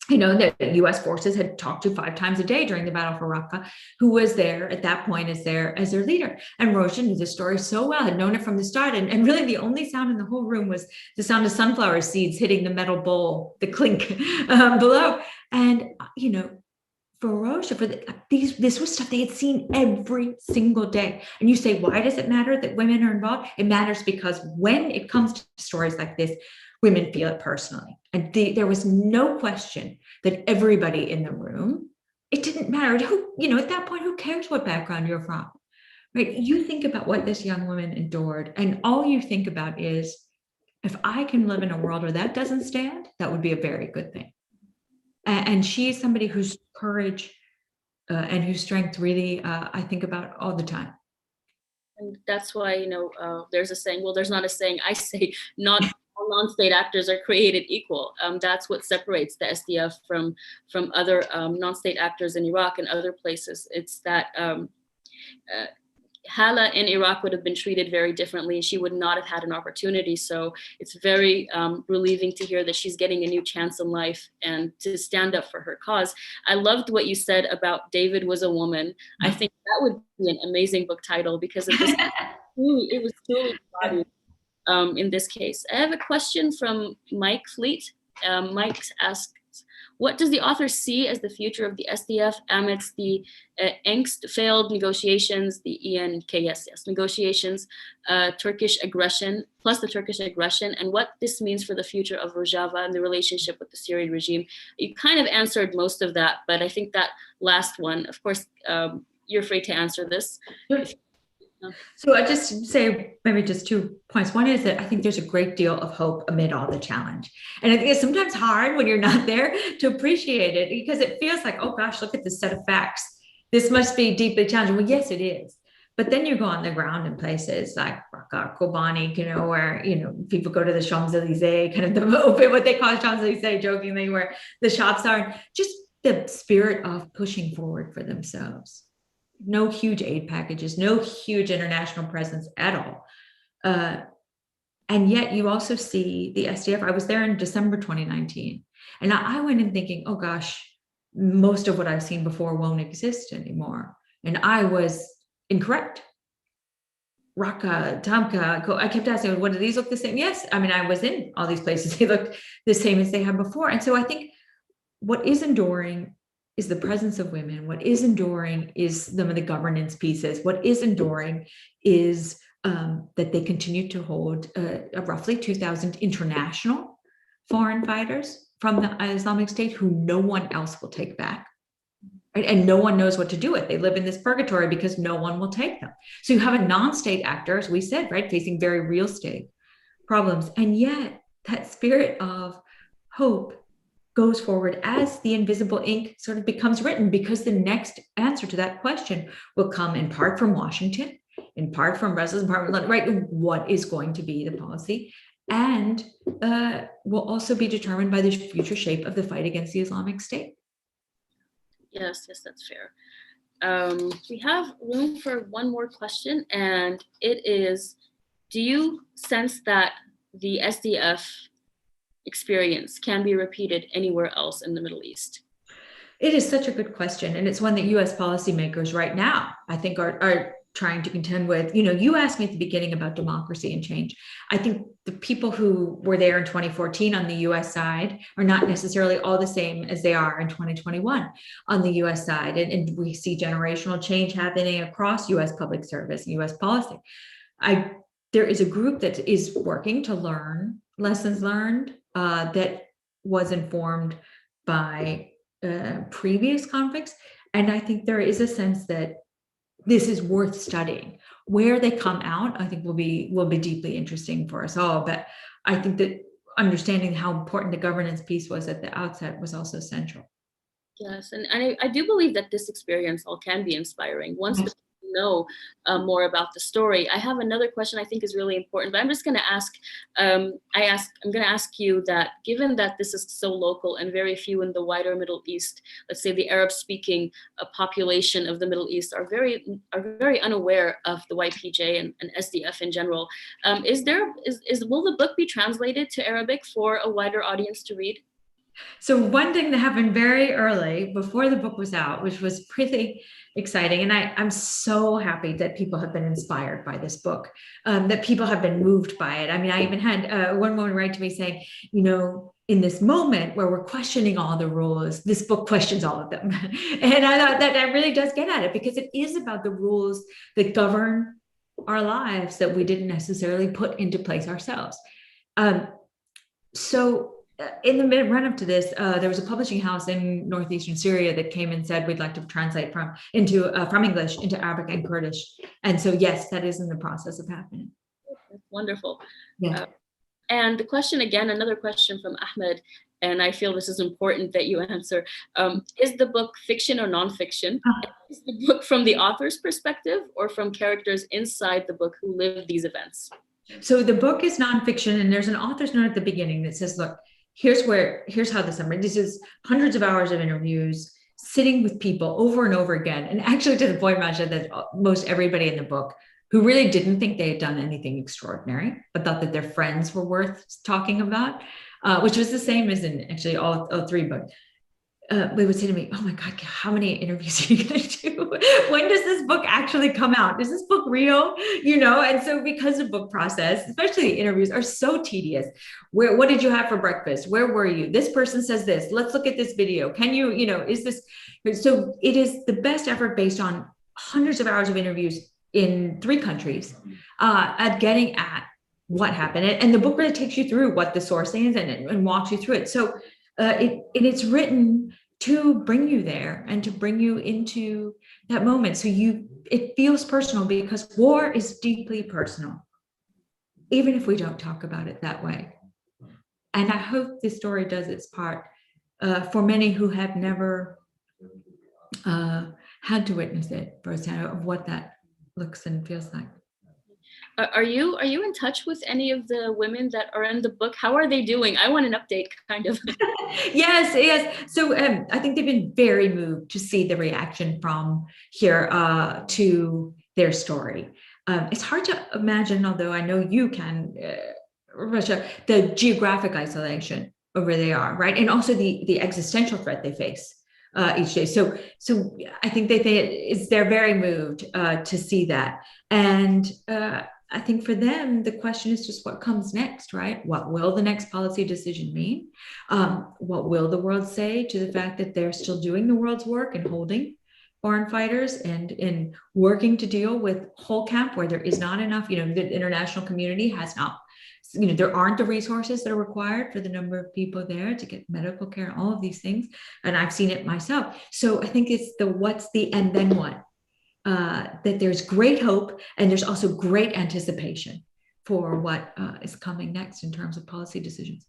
the U.S. forces had talked to 5 times a day during the Battle for Raqqa, who was there at that point as their leader. And Rosha knew the story so well, had known it from the start. And really the only sound in the whole room was the sound of sunflower seeds hitting the metal bowl, the clink below. And, for Rosha, this was stuff they had seen every single day. And you say, why does it matter that women are involved? It matters because when it comes to stories like this, women feel it personally. And there was no question that everybody in the room, it didn't matter who, at that point, who cares what background you're from, right? You think about what this young woman endured, and all you think about is, if I can live in a world where that doesn't stand, that would be a very good thing. And she is somebody whose courage and whose strength really I think about all the time. And that's why, there's a saying, well, there's not a saying, I say, not all non-state actors are created equal. That's what separates the SDF from other non-state actors in Iraq and other places. It's that Hala in Iraq would have been treated very differently. She would not have had an opportunity. So it's very relieving to hear that she's getting a new chance in life and to stand up for her cause. I loved what you said about David was a woman. I think that would be an amazing book title, because it was truly embodied in this case. I have a question from Mike Fleet. Mike asks, what does the author see as the future of the SDF amidst the angst, failed negotiations, the negotiations, Turkish aggression, plus the Turkish aggression, and what this means for the future of Rojava and the relationship with the Syrian regime? You kind of answered most of that, but I think that last one, of course, you're free to answer this. So I just say maybe just 2 points. One is that I think there's a great deal of hope amid all the challenge. And I think it's sometimes hard when you're not there to appreciate it, because it feels like, oh gosh, look at this set of facts. This must be deeply challenging. Well, yes, it is. But then you go on the ground in places like Kobani, where, people go to the Champs-Elysees, kind of the open, what they call Champs-Elysees jokingly, where the shops are, just the spirit of pushing forward for themselves. No huge aid packages, no huge international presence at all. And yet you also see the SDF. I was there in December 2019. And I went in thinking, oh gosh, most of what I've seen before won't exist anymore. And I was incorrect. Raqqa, Tamka, I kept asking, what do these look the same? Yes. I mean, I was in all these places. They looked the same as they had before. And so I think what is enduring is the presence of women. What is enduring is some of the governance pieces. What is enduring is that they continue to hold roughly 2,000 international foreign fighters from the Islamic State who no one else will take back. Right? And no one knows what to do with. They live in this purgatory because no one will take them. So you have a non-state actor, as we said, right, facing very real state problems. And yet that spirit of hope goes forward as the invisible ink sort of becomes written, because the next answer to that question will come in part from Washington, in part from Brussels, in part from London, right? What is going to be the policy? And will also be determined by the future shape of the fight against the Islamic State. Yes, that's fair. We have room for one more question, and it is, do you sense that the SDF experience can be repeated anywhere else in the Middle East? It is such a good question. And it's one that US policymakers right now, I think, are trying to contend with. You asked me at the beginning about democracy and change. I think the people who were there in 2014 on the US side are not necessarily all the same as they are in 2021 on the US side. And we see generational change happening across US public service, US policy. There is a group that is working to learn lessons learned that was informed by previous conflicts. And I think there is a sense that this is worth studying. Where they come out, I think will be deeply interesting for us all. But I think that understanding how important the governance piece was at the outset was also central. Yes, and I do believe that this experience all can be inspiring. Once the know more about the story. I have another question I think is really important, but I'm just going to ask. I'm going to ask you that, given that this is so local and very few in the wider Middle East, let's say the Arab-speaking population of the Middle East are very unaware of the YPJ and SDF in general. Will the book be translated to Arabic for a wider audience to read? So one thing that happened very early before the book was out, which was pretty exciting, and I'm so happy that people have been inspired by this book, that people have been moved by it. I mean, I even had one woman write to me saying, in this moment where we're questioning all the rules, this book questions all of them. And I thought that really does get at it, because it is about the rules that govern our lives that we didn't necessarily put into place ourselves. So in the run up to this, there was a publishing house in northeastern Syria that came and said, we'd like to translate from English into Arabic and Kurdish. And so, yes, that is in the process of happening. That's wonderful. Yeah. And the question again, another question from Ahmed, and I feel this is important that you answer. Is the book fiction or nonfiction? Is the book from the author's perspective or from characters inside the book who live these events? So the book is nonfiction, and there's an author's note at the beginning that says, look, here's how the summary. This is hundreds of hours of interviews, sitting with people over and over again. And actually to the point, Masha, that most everybody in the book who really didn't think they had done anything extraordinary, but thought that their friends were worth talking about, which was the same as in actually all three books. They would say to me, oh my God, how many interviews are you going to do? When does this book actually come out? Is this book real? And so because the book process, especially the interviews, are so tedious. What did you have for breakfast? Where were you? This person says this. Let's look at this video. Can you, is this? So it is the best effort based on hundreds of hours of interviews in 3 countries at getting at what happened. And the book really takes you through what the sourcing is and walks you through it. So it's written to bring you there and to bring you into that moment. So it feels personal, because war is deeply personal, even if we don't talk about it that way. And I hope this story does its part for many who have never had to witness it firsthand, of what that looks and feels like. Are you in touch with any of the women that are in the book? How are they doing? I want an update, kind of. Yes. So I think they've been very moved to see the reaction from here to their story. It's hard to imagine, although I know you can, Russia, the geographic isolation of where they are, right? And also the existential threat they face each day. So I think they're very moved to see that. And I think for them, the question is just what comes next, right? What will the next policy decision mean? What will the world say to the fact that they're still doing the world's work and holding foreign fighters and in working to deal with whole camp where there is not enough, the international community has not, there aren't the resources that are required for the number of people there to get medical care, all of these things. And I've seen it myself. So I think it's what's the and then what? That there's great hope, and there's also great anticipation for what is coming next in terms of policy decisions.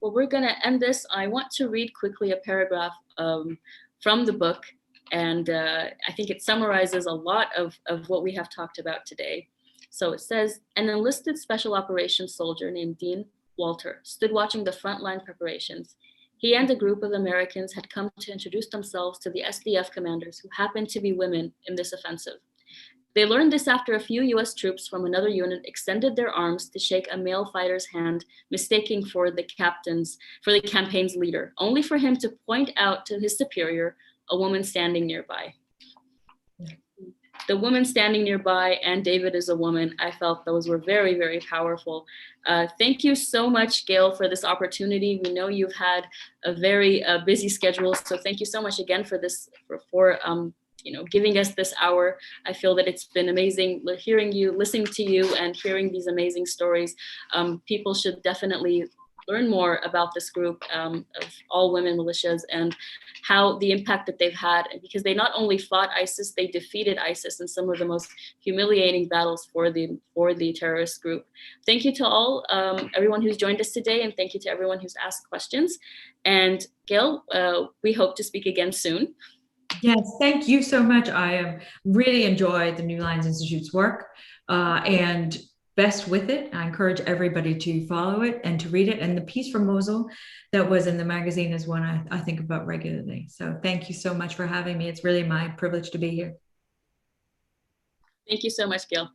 Well, we're going to end this. I want to read quickly a paragraph from the book, and I think it summarizes a lot of what we have talked about today. So it says, an enlisted special operations soldier named Dean Walter stood watching the frontline preparations. He and a group of Americans had come to introduce themselves to the SDF commanders, who happened to be women in this offensive. They learned this after a few US troops from another unit extended their arms to shake a male fighter's hand, mistaking for the campaign's leader, only for him to point out to his superior a woman standing nearby. The woman standing nearby and David is a woman. I felt those were very, very powerful. Thank you so much, Gayle, for this opportunity. We know you've had a very busy schedule, so thank you so much again for this, for giving us this hour. I feel that it's been amazing hearing you, listening to you, and hearing these amazing stories. People should definitely learn more about this group of all women militias and how the impact that they've had, because they not only fought ISIS, they defeated ISIS in some of the most humiliating battles for the terrorist group. Thank you to all, everyone who's joined us today, and thank you to everyone who's asked questions. And Gayle, we hope to speak again soon. Yes, thank you so much. I really enjoy the New Lines Institute's work, and best with it. I encourage everybody to follow it and to read it. And the piece from Mosul that was in the magazine is one I think about regularly. So thank you so much for having me. It's really my privilege to be here. Thank you so much, Gayle.